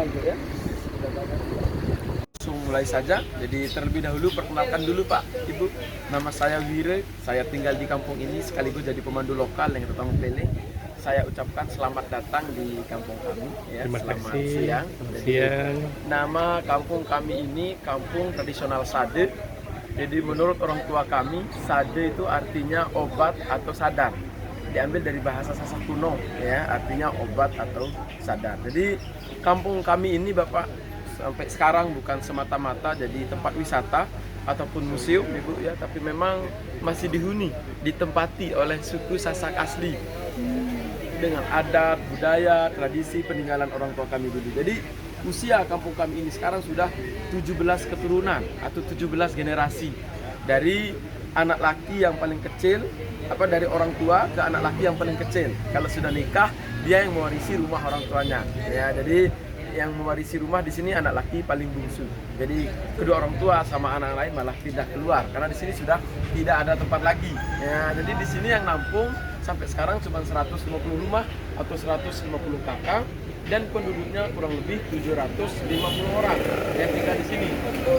untuk ya. Langsung mulai saja. Jadi terlebih dahulu perkenalkan dulu Pak, Ibu. Nama saya Wire. Saya tinggal di kampung ini sekaligus jadi pemandu lokal yang pertama pilih. Saya ucapkan selamat datang di kampung kami. Ya, Terima selamat kasih. siang. Selamat Jadi, siang. nama kampung kami ini kampung tradisional Sade. Jadi menurut orang tua kami, Sade itu artinya obat atau sadar. Diambil dari bahasa Sasak kuno, ya, artinya obat atau sadar. Jadi kampung kami ini Bapak sampai sekarang bukan semata-mata jadi tempat wisata ataupun museum Ibu ya, tapi memang masih dihuni, ditempati oleh suku Sasak asli dengan adat, budaya, tradisi peninggalan orang tua kami dulu. Jadi usia kampung kami ini sekarang sudah 17 keturunan atau 17 generasi. Dari anak laki yang paling kecil, dari orang tua ke anak laki yang paling kecil. Kalau sudah nikah, dia yang mewarisi rumah orang tuanya. Ya, jadi yang mewarisi rumah di sini anak laki paling bungsu. Jadi kedua orang tua sama anak lain malah pindah keluar karena di sini sudah tidak ada tempat lagi. Ya, jadi di sini yang nampung sampai sekarang cuma 150 rumah atau 150 kakak dan penduduknya kurang lebih 750 orang yang tinggal di sini.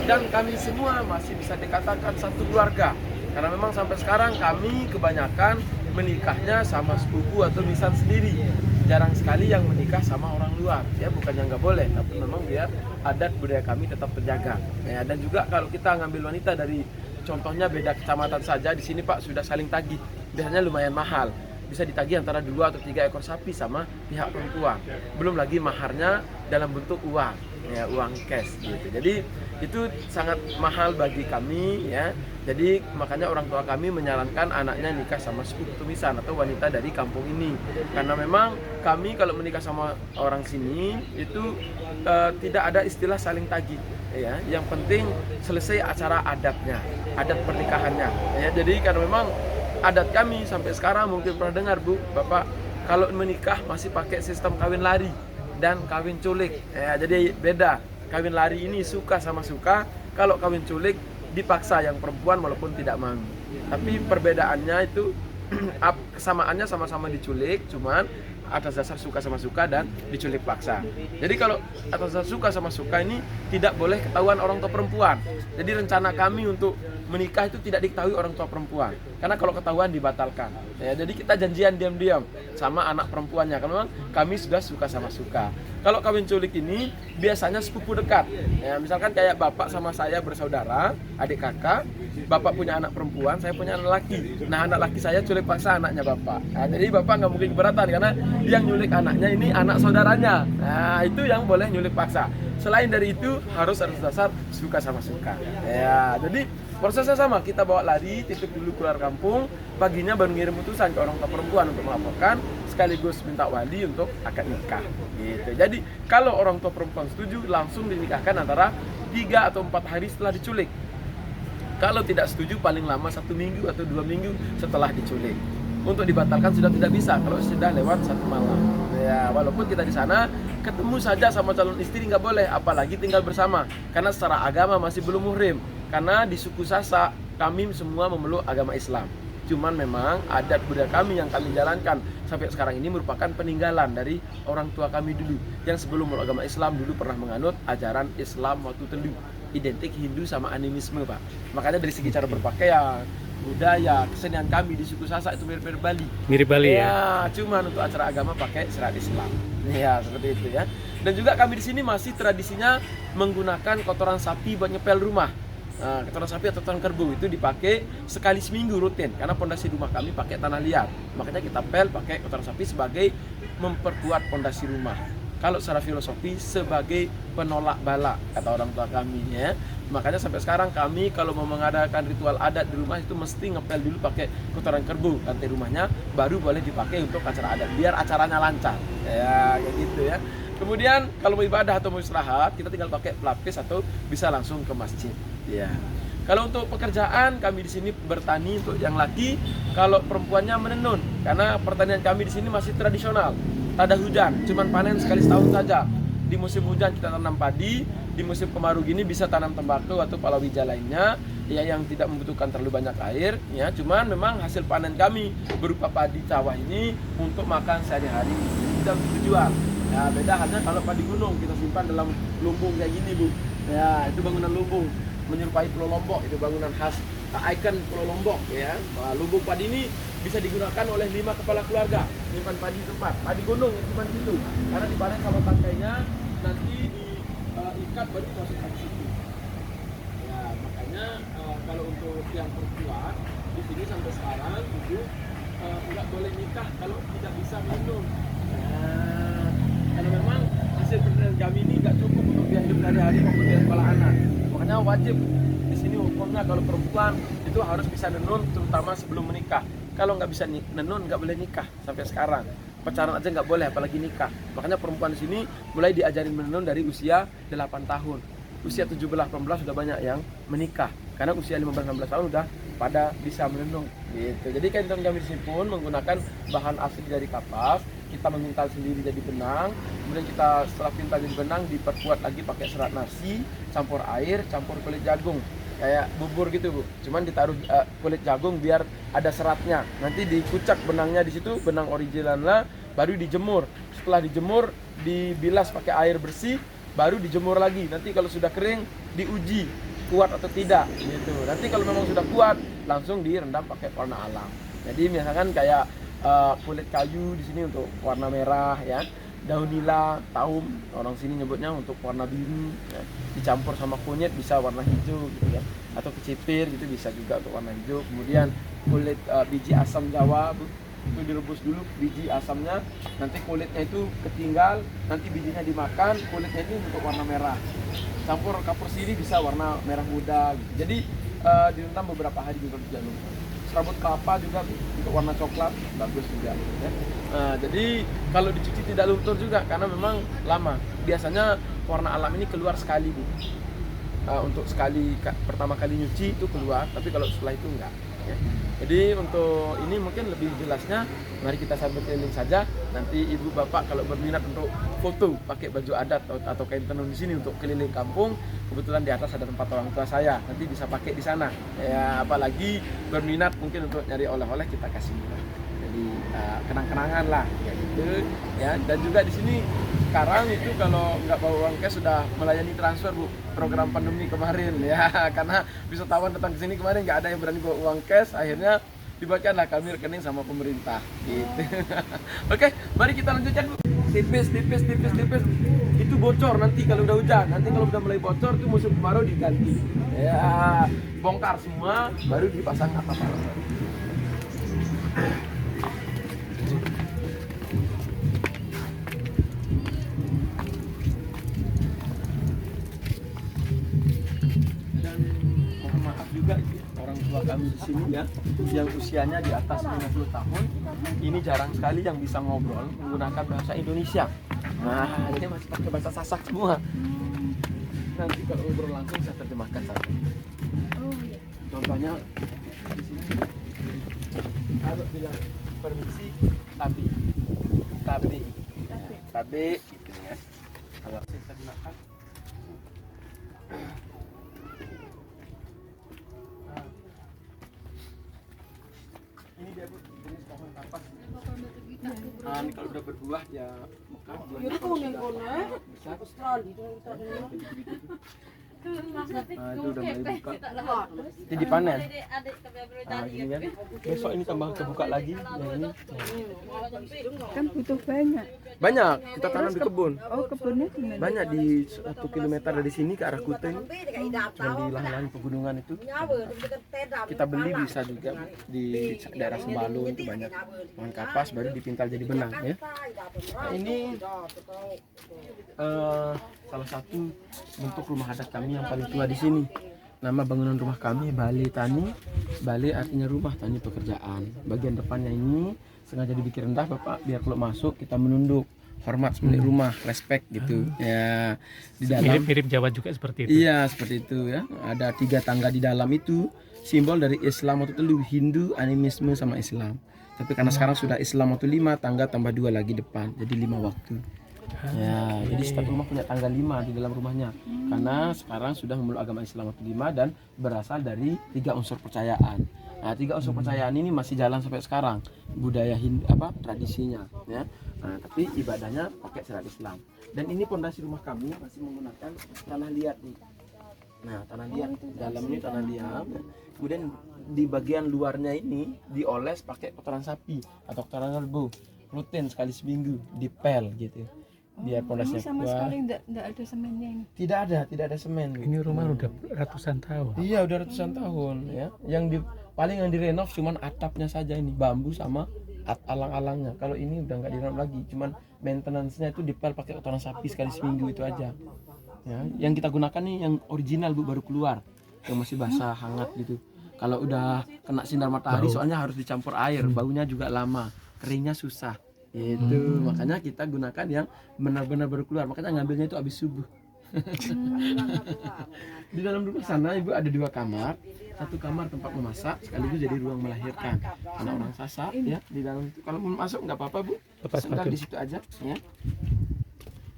Dan kami semua masih bisa dikatakan satu keluarga. Karena memang sampai sekarang kami kebanyakan menikahnya sama sepupu atau nisan sendiri. Jarang sekali yang menikah sama orang luar. Ya, bukannya nggak boleh, tapi memang biar adat budaya kami tetap terjaga. Ya, dan juga kalau kita ngambil wanita dari contohnya beda kecamatan saja, di sini Pak sudah saling tagih. Biasanya lumayan mahal. Bisa ditagih antara 2 atau 3 ekor sapi sama pihak perempuan. Belum lagi maharnya dalam bentuk uang, ya, uang cash gitu. Jadi itu sangat mahal bagi kami ya. Jadi makanya orang tua kami menyarankan anaknya nikah sama sepupu tumisan atau wanita dari kampung ini. Karena memang kami kalau menikah sama orang sini itu tidak ada istilah saling tagih ya. Yang penting selesai acara adatnya, adat pernikahannya ya. Jadi karena memang adat kami sampai sekarang mungkin pernah dengar Bu, Bapak, kalau menikah masih pakai sistem kawin lari dan kawin culik. Ya, jadi beda. Kawin lari ini suka sama suka, kalau kawin culik dipaksa yang perempuan walaupun tidak mau. Tapi perbedaannya itu kesamaannya sama-sama diculik, cuman atas dasar suka sama suka dan diculik paksa. Jadi kalau atas dasar suka sama suka ini tidak boleh ketahuan orang tua perempuan. Jadi rencana kami untuk menikah itu tidak diketahui orang tua perempuan. Karena kalau ketahuan dibatalkan. Ya, jadi kita janjian diam-diam sama anak perempuannya. Karena memang kami sudah suka sama suka. Kalau kawin culik ini biasanya sepupu dekat. Ya, misalkan kayak bapak sama saya bersaudara, adik kakak. Bapak punya anak perempuan, saya punya anak laki. Nah, anak laki saya culik paksa anaknya bapak. Nah, jadi bapak nggak mungkin keberatan karena yang nyulik anaknya ini anak saudaranya. Nah, itu yang boleh nyulik paksa. Selain dari itu harus atas dasar suka sama suka. Ya, jadi prosesnya sama, kita bawa lari, titip dulu keluar kampung, paginya baru ngirim utusan ke orang tua perempuan untuk melaporkan, sekaligus minta wali untuk akad nikah. Gitu. Jadi kalau orang tua perempuan setuju, langsung dinikahkan antara 3 atau 4 hari setelah diculik. Kalau tidak setuju, paling lama 1 minggu atau 2 minggu setelah diculik. Untuk dibatalkan sudah tidak bisa kalau sudah lewat 1 malam. Ya, walaupun kita di sana ketemu saja sama calon istri nggak boleh, apalagi tinggal bersama, karena secara agama masih belum muhrim. Karena di suku Sasak kami semua memeluk agama Islam. Cuman memang adat budaya kami yang kami jalankan sampai sekarang ini merupakan peninggalan dari orang tua kami dulu, yang sebelum memeluk agama Islam dulu pernah menganut ajaran Islam waktu dulu. Identik Hindu sama animisme Pak. Makanya dari segi cara berpakaian, budaya, kesenian kami di suku Sasak itu mirip-mirip Bali. Mirip Bali ya. Cuman untuk acara agama pakai syariat Islam. Ya, seperti itu ya. Dan juga kami di sini masih tradisinya menggunakan kotoran sapi buat ngepel rumah. Nah, kotoran sapi atau kotoran kerbau itu dipakai sekali seminggu rutin karena pondasi rumah kami pakai tanah liat. Makanya kita pel pakai kotoran sapi sebagai memperkuat pondasi rumah. Kalau secara filosofi sebagai penolak bala kata orang tua kami ya. Makanya sampai sekarang kami kalau mau mengadakan ritual adat di rumah itu mesti ngepel dulu pakai kotoran kerbau lantai rumahnya, baru boleh dipakai untuk acara adat biar acaranya lancar. Ya, kayak gitu ya. Kemudian kalau mau ibadah atau mau istirahat, kita tinggal pakai pelapis atau bisa langsung ke masjid. Ya. Kalau untuk pekerjaan kami di sini bertani untuk yang laki, kalau perempuannya menenun. Karena pertanian kami di sini masih tradisional. Tak ada hujan, cuman panen sekali setahun saja. Di musim hujan kita tanam padi, di musim kemarau gini bisa tanam tembakau atau palawija lainnya ya, yang tidak membutuhkan terlalu banyak air ya. Cuman memang hasil panen kami berupa padi sawah ini untuk makan sehari-hari, tidak untuk dijual. Ya beda halnya kalau padi gunung kita simpan dalam lumbung kayak gini Bu. Ya itu bangunan lumbung menyerupai Pulau Lombok, itu bangunan khas ikon Pulau Lombok ya. Nah, lumbung padi ini bisa digunakan oleh 5 kepala keluarga simpan padi tempat. Padi gunung yang simpan situ karena dipanen kalau tangkainya nanti diikat baru dimasukkan ke situ. Ya makanya kalau untuk yang perempuan di sini sampai sekarang itu nggak boleh nikah kalau tidak bisa minum. Nah, karena memang hasil pertanian kami ini nggak cukup untuk biaya hidup sehari-hari maupun biaya sekolah anak. Makanya wajib di sini hukumnya kalau perempuan itu harus bisa nenun terutama sebelum menikah. Kalau nggak bisa nenun nggak boleh nikah sampai sekarang. Pacaran aja nggak boleh apalagi nikah. Makanya perempuan di sini mulai diajarin menenun dari usia 8 tahun. Usia 17-18 sudah banyak yang menikah. Karena usia 15-16 tahun udah pada bisa menenun gitu. Jadi kain tenun kami di sini pun menggunakan bahan asli dari kapas. Kita mengintal sendiri jadi benang, kemudian kita setelah pintal jadi benang diperkuat lagi pakai serat nasi, campur air, campur kulit jagung kayak bubur gitu Bu. Cuman ditaruh kulit jagung biar ada seratnya. Nanti dikucak benangnya di situ, benang originalnya, baru dijemur. Setelah dijemur dibilas pakai air bersih, baru dijemur lagi. Nanti kalau sudah kering diuji kuat atau tidak gitu. Nanti kalau memang sudah kuat langsung direndam pakai warna alam. Jadi misalkan kayak kulit kayu di sini untuk warna merah ya, daun nila, taum orang sini nyebutnya untuk warna biru ya. Dicampur sama kunyit bisa warna hijau gitu ya, atau kecipir gitu bisa juga untuk warna hijau. Kemudian kulit biji asam Jawa Bu, itu direbus dulu biji asamnya, nanti kulitnya itu ketinggal, nanti bijinya dimakan, kulitnya ini untuk warna merah. Campur kapur sirih bisa warna merah muda gitu. Jadi direndam beberapa hari juga tidak lupa. Serabut kelapa juga untuk warna coklat bagus juga ya. Jadi kalau dicuci tidak luntur juga karena memang lama. Biasanya warna alam ini keluar sekali Bu. Untuk sekali pertama kali nyuci itu keluar, tapi kalau setelah itu enggak ya. Jadi untuk ini mungkin lebih jelasnya mari kita sambil keliling saja. Nanti ibu bapak kalau berminat untuk foto pakai baju adat atau kain tenun di sini untuk keliling kampung, kebetulan di atas ada tempat orang tua saya, nanti bisa pakai di sana ya. Apalagi berminat mungkin untuk nyari oleh-oleh kita kasih murah, jadi kenang-kenangan lah ya gitu ya. Dan juga di sini sekarang itu kalau nggak bawa uang cash sudah melayani transfer Bu, program pandemi kemarin ya. Karena wisatawan datang ke sini kemarin nggak ada yang berani bawa uang cash, akhirnya dibuatkanlah kami rekening sama pemerintah gitu. Oke, mari kita lanjutkan Bu. Tipis itu bocor nanti kalau udah hujan. Nanti kalau udah mulai bocor itu musim kemarau diganti ya, bongkar semua baru dipasang atap baru. Dan mohon maaf juga orang tua kami di sini ya, yang usianya di atas 50 tahun, ini jarang sekali yang bisa ngobrol menggunakan bahasa Indonesia. Nah, jadi masih pakai bahasa Sasak semua. Nanti kalau ngobrol langsung saya terjemahkan saja. Contohnya di sini, kalau bilang permisi, tabi, gitu ya. Kalau saya terjemahkan. Ini dia Bu, jenis pohon kapas. Ini kalau udah berbuah ya mekar. Ya itu yang kono, Australia Itu udah mulai buka. Ini dipanen. Gini kan. Besok ini tambah kebuka lagi. Yang ini. Kan butuh banyak. Banyak kita tanam di kebun. Oh, kebunnya gimana? Banyak di 1 kilometer dari sini ke arah Kuta ini. Cuma di lahan-lahan pegunungan itu. Kita beli bisa juga di daerah Sembalun itu banyak pohon kapas baru dipintal jadi benang ya. Nah, ini salah satu bentuk rumah adat kami yang paling tua di sini. Nama bangunan rumah kami Bale Tani. Bale artinya rumah, tani pekerjaan. Bagian depannya ini sengaja dibikin rendah Bapak biar kalau masuk kita menunduk, hormat pemilik rumah, respect gitu ya. Di dalam mirip Jawa juga seperti itu. Iya, seperti itu ya. Ada 3 tangga di dalam itu, simbol dari Islam atau telu, Hindu, animisme sama Islam. Tapi karena sekarang sudah Islam atau 5 tangga tambah 2 lagi depan, jadi 5 waktu. Ya, jadi setiap rumah punya tanggal 5 di dalam rumahnya. Karena sekarang sudah memeluk agama Islam atau 5 dan berasal dari 3 unsur percayaan. Nah, 3 unsur kepercayaan ini masih jalan sampai sekarang, budaya tradisinya, ya. Nah, tapi ibadahnya pakai syariat Islam. Dan ini pondasi rumah kami masih menggunakan tanah liat nih. Nah, tanah liat, dalam ini tanah liat. Kemudian di bagian luarnya ini dioles pakai kotoran sapi atau kotoran kerbau, rutin sekali seminggu dipel gitu. Biar pondasinya Sama kuat. sekali enggak ada semennya ini. Tidak ada semen. Ini rumah udah ratusan tahun. Iya, udah ratusan tahun ya. Paling yang direnov cuman atapnya saja ini, bambu sama alang-alangnya. Kalau ini udah nggak direnov lagi, cuman maintenance-nya itu dipel pakai kotoran sapi sekali seminggu itu aja. Ya, yang kita gunakan nih yang original Bu, baru keluar, yang masih basah hangat gitu. Kalau udah kena sinar matahari soalnya harus dicampur air, baunya juga lama, keringnya susah. Itu makanya kita gunakan yang benar-benar baru keluar. Makanya ngambilnya itu habis subuh. Di dalam rumah sana Ibu ada 2 kamar. 1 kamar tempat memasak sekaligus jadi ruang melahirkan anak orang Sasak ya di dalam itu. Kalau mau masuk nggak apa-apa Bu, sebentar di situ aja ya.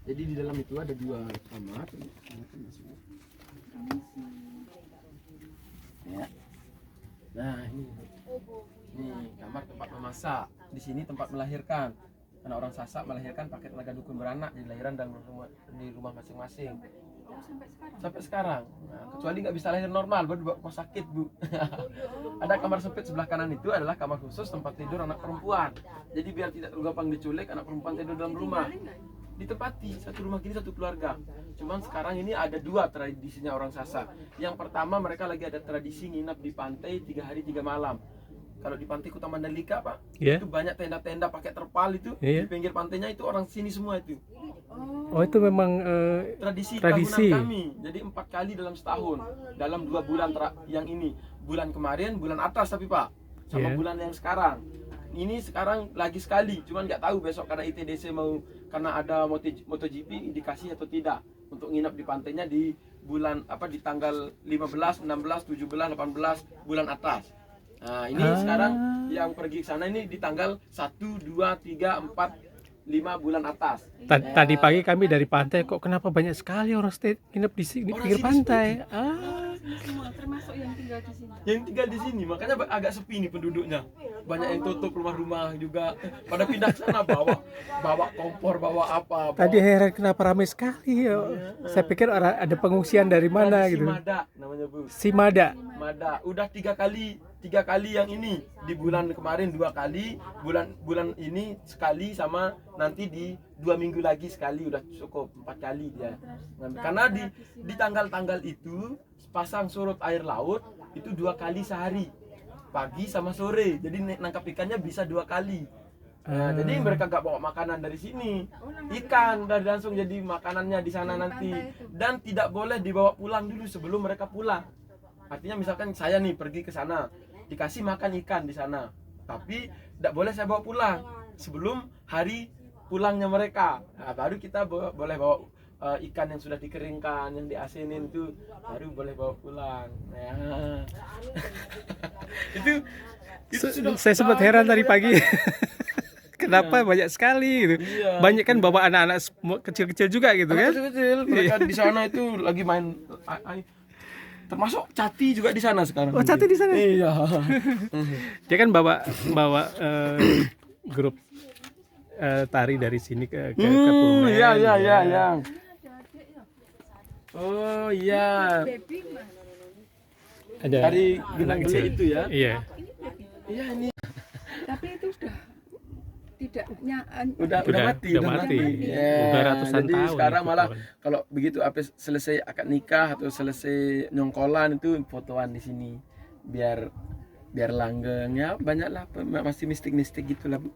Jadi di dalam itu ada 2 kamar. Ya. Nah ini kamar tempat memasak. Di sini tempat melahirkan. Anak orang Sasak melahirkan pakai tenaga dukun beranak, jadi lahiran di rumah masing-masing. Sampai sekarang. Nah, kecuali nggak bisa lahir normal, baru dibawa ke rumah sakit Bu. Ada kamar sempit sebelah kanan itu adalah kamar khusus tempat tidur anak perempuan. Jadi biar tidak gampang diculik, anak perempuan tidur dalam rumah. Ditempati, satu rumah gini satu keluarga. Cuman sekarang ini ada 2 tradisinya orang Sasak. Yang pertama mereka lagi ada tradisi nginap di pantai 3 hari 3 malam. Kalau di pantai Kuta Mandalika Pak, itu banyak tenda-tenda pakai terpal itu di pinggir pantainya itu orang sini semua itu. Oh itu memang tradisi tahunan kami. Jadi 4 kali dalam setahun, dalam 2 bulan yang ini, bulan kemarin, bulan atas tapi Pak, sama bulan yang sekarang. Ini sekarang lagi sekali, cuman nggak tahu besok karena ITDC mau karena ada MotoGP dikasih atau tidak untuk nginap di pantainya di bulan di tanggal 15, 16, 17, 18 bulan atas. Nah ini sekarang yang pergi ke sana ini di tanggal 1, 2, 3, 4, 5 bulan atas. Tadi pagi kami dari pantai, kok kenapa banyak sekali orang stay nginep di sini di pinggir pantai? Semua termasuk yang tinggal di sini. Yang tinggal di sini, makanya agak sepi nih penduduknya. Banyak yang tutup rumah-rumah juga. Pada pindah ke sana bawa kompor, bawa apa. Tadi heran kenapa ramai sekali ya. Saya pikir ada pengungsian dari mana gitu. Simada namanya Bu. Simada. Mada. Udah 3 kali yang ini. Di bulan kemarin 2 kali, bulan ini sekali, sama nanti di 2 minggu lagi sekali, udah cukup 4 kali dia. Karena di tanggal-tanggal itu pasang surut air laut itu 2 kali sehari, pagi sama sore. Jadi nangkap ikannya bisa 2 kali. Nah, jadi mereka gak bawa makanan dari sini, ikan dari langsung jadi makanannya di sana nanti. Dan tidak boleh dibawa pulang dulu sebelum mereka pulang. Artinya misalkan saya nih pergi ke sana, dikasih makan ikan di sana, tapi tidak boleh saya bawa pulang sebelum hari pulangnya mereka. Nah, baru kita boleh bawa ikan yang sudah dikeringkan, yang diasinin itu baru boleh bawa pulang. Nah. itu sudah saya sempat heran tadi pagi. Kenapa banyak sekali gitu. Iya. Banyak kan bawa anak-anak kecil-kecil juga gitu kan. Kecil-kecil mereka di sana itu lagi main termasuk Cati juga di sana sekarang. Oh, Cati di sana. Iya. Dia kan bawa grup tari dari sini ke Pulau. Iya. Oh iya. Ada Dari anak gede kecil itu ya. Iya. Iya ini. Tapi itu sudah tidak Udah mati. Ya, udah ratusan jadi tahun. sekarang itu malah kawan. kalau begitu selesai akad nikah atau selesai nyongkolan itu fotoan di sini biar langgengnya banyak lah, masih mistik gitulah Bu.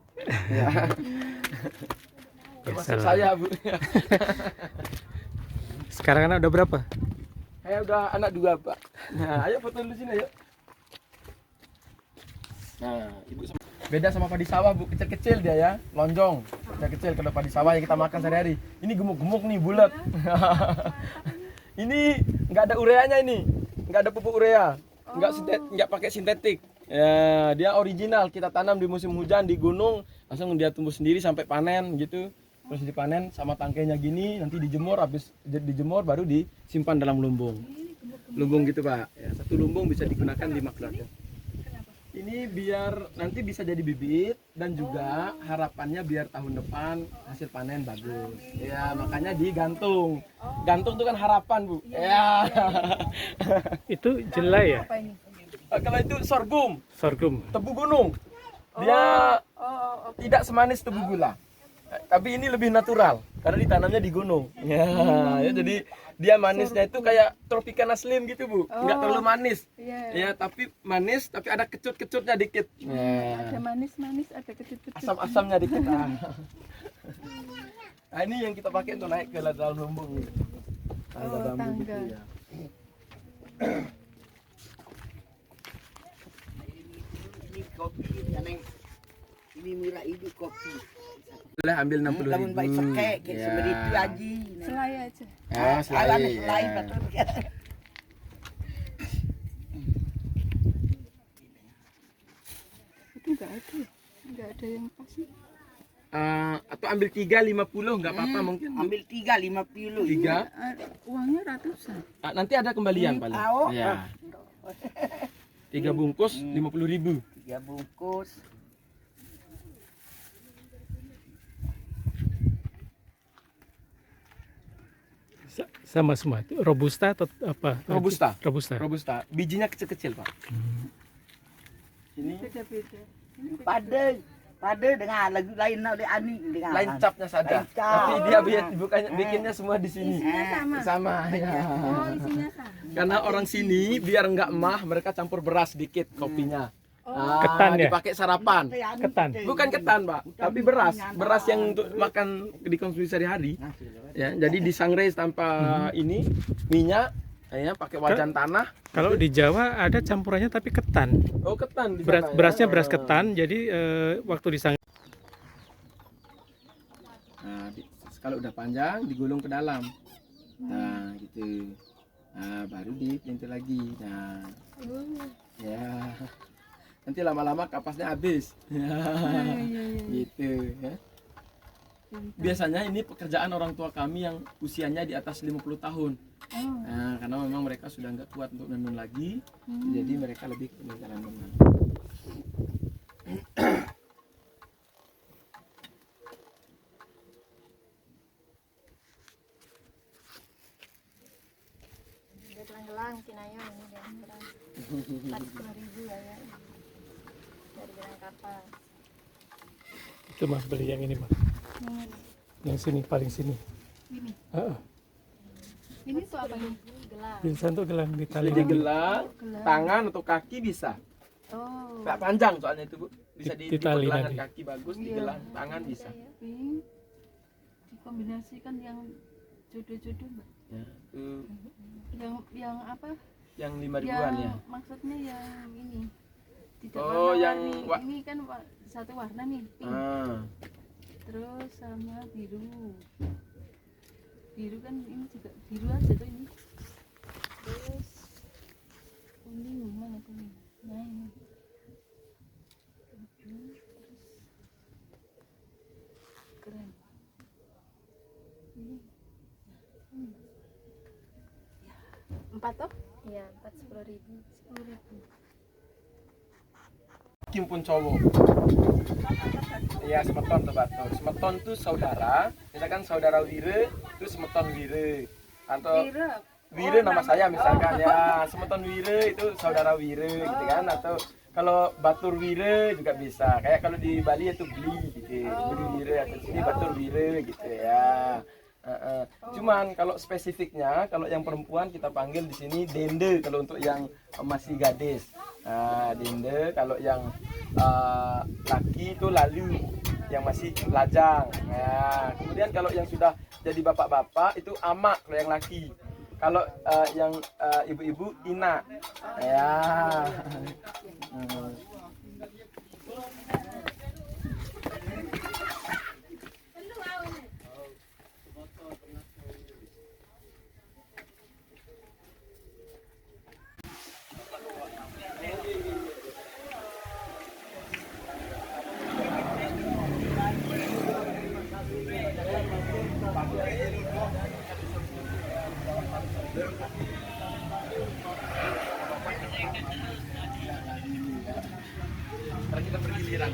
Ya. Termasuk saya Bu. Sekarang anak udah berapa? Saya udah anak 2 Pak. Nah ayo foto dulu sini ayo. Nah ibu beda sama padi sawah Bu, kecil-kecil dia ya, lonjong. Kecil-kecil kalau padi sawah yang kita makan sehari-hari. Ini gemuk-gemuk nih, bulat. Ini nggak ada ureanya ini, nggak ada pupuk urea, nggak pakai sintetik. Ya, dia original. Kita tanam di musim hujan di gunung, langsung dia tumbuh sendiri sampai panen gitu. Terus dipanen sama tangkainya gini, nanti dijemur, habis dijemur baru disimpan dalam lumbung. Lumbung gitu Pak. Ya, satu lumbung bisa digunakan 5 keluarga. Ini biar nanti bisa jadi bibit dan juga harapannya biar tahun depan hasil panen bagus. Ya, makanya digantung. Gantung itu kan harapan, Bu. Ya. Itu jelai ya? Apa ini? Kalau itu sorghum, Sorghum. tebu gunung. Dia tidak semanis tebu gula. Tapi ini lebih natural karena ditanamnya di gunung. Ya, jadi dia manisnya itu kayak Tropicana Slim gitu, Bu. Enggak terlalu manis. Iya. Ya, tapi manis tapi ada kecut-kecutnya dikit. Ada Ya. manis-manis, ada kecut-kecut. Asam-asamnya dikit. Nah, ini yang kita pakai untuk naik ke dalam lumbung. Tangga bambu tangga. gitu ya. Ini kopi yang ini murah ini kopi. Boleh ambil 60.000. Lamun baik sekek Ya. seperti itu aja. Selai aja. Oh, selai. Selai Ya. betul. Itu enggak ada ya? Enggak ada yang pas nih. Atau ambil 350 nggak apa-apa mungkin. Ambil 350. 3. Uangnya ratusan. Nanti ada kembalian paling. Oh, Ya. 3 bungkus 50.000. 3 bungkus. Sama semua. Itu robusta atau apa? Robusta. Robusta. Robusta. Bijinya kecil-kecil, Pak. Ini Beda-beda. Pada dengan lagu lain oleh Ani dengan lancapnya saja. Lancap. Tapi dia bukannya bikinnya semua di sini. Isinya sama. Sama ya. Oh, isinya sama. Karena orang sini biar nggak emah mereka campur beras sedikit kopinya. Ketan ya? Dipakai sarapan. Ketan. Bukan ketan, Pak, tapi beras. Beras yang untuk makan dikonsumsi sehari-hari. Ya, jadi disangrai tanpa ini minyak, ya pakai wajan tanah. Kalau di Jawa ada campurannya tapi ketan. Oh, ketan di Beras, sana, ya? berasnya beras ketan, jadi waktu disang. Nah, kalau udah panjang digulung ke dalam. Nah, gitu. Nah, baru dipelintir lagi. Nah, ya. Nanti lama-lama kapasnya habis. Gitu ya. Biasanya ini pekerjaan orang tua kami yang usianya di atas 50 tahun. Nah, karena memang mereka sudah nggak kuat untuk menenun lagi, jadi mereka lebih ke peninggalan menenun. Gelang-gelang Cinayon ini dan gelang 40.000 ya, ya dari gelang kapal. Itu mah beli yang ini mah. Yang sini paling sini. Ini. Heeh. Ini tuh apa nih? Gelang. Bisa untuk gelang di tali. Jadi gelang, tangan atau kaki bisa. Oh. Nggak panjang soalnya itu, Bu. Bisa Di tali digelangan nanti. kaki bagus, Iya. digelang tangan bisa. Ini dikombinasikan yang jodoh-jodoh, Mbak. Ya, itu Yang apa? yang 5.000-an ya. Maksudnya yang ini. Tidak Oh, yang ini kan satu warna nih, pink. Terus sama biru. Biru kan ini juga biru aja tuh ini. Terus kuning mana kuning? Nah ini. Terus keren. Ini. Empat toh? Iya, 10.000. 10.000. Kim pun cowok. Iya, semeton tuh batur. Semeton tuh saudara. Misalkan saudara Wire itu semeton Wire. Atau Biru. Wire nama saya misalkan ya. Semeton Wire itu saudara Wire gitu kan. Atau kalau Batur Wire juga bisa. Kayak kalau di Bali itu Beli gitu. Beli Wire atau sini Batur Wire gitu ya. Cuman kalau spesifiknya, kalau yang perempuan kita panggil di sini dende kalau untuk yang masih gadis. Nah, dende kalau yang laki itu lalu, yang masih lajang. Nah, kemudian kalau yang sudah jadi bapak-bapak itu ama kalau yang laki. Kalau yang ibu-ibu ina. Ya. giliran.